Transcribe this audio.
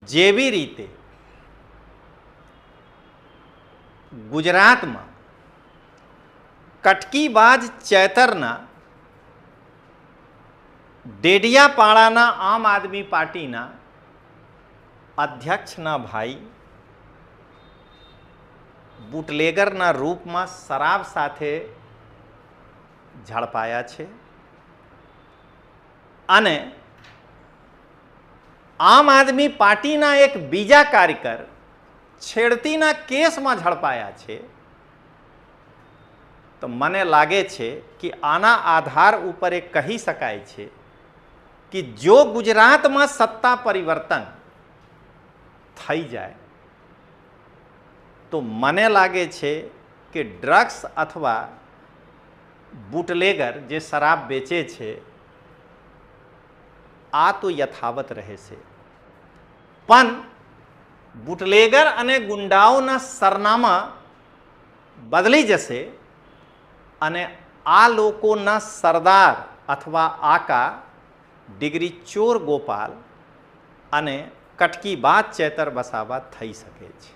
જેવી રીતે ગુજરાતમાં કટકીબાજ ચેતરના ડેડિયાપાડાના આમ આદમી પાર્ટીના અધ્યક્ષના ભાઈ બુટલેગરના રૂપમાં શરાબ સાથે ઝડપાયા છે અને આમ આદમી પાર્ટીના એક બીજા કાર્યકર છેડતીના કેસમાં ઝડપાયા છે, તો મને લાગે છે કે આના આધાર ઉપર એ કહી શકાય છે કે જો ગુજરાતમાં સત્તા પરિવર્તન થઈ જાય તો મને લાગે છે કે ડ્રગ્સ અથવા બુટલેગર જે શરાબ વેચે છે આ તો યથાવત રહેશે, પણ બુટલેગર અને ગુંડાઓના સરનામા બદલી જશે અને આ લોકોના સરદાર અથવા આકા ડિગ્રી ચોર ગોપાલ અને કટકીબાજ ચેતર વસાવા થઈ શકે છે।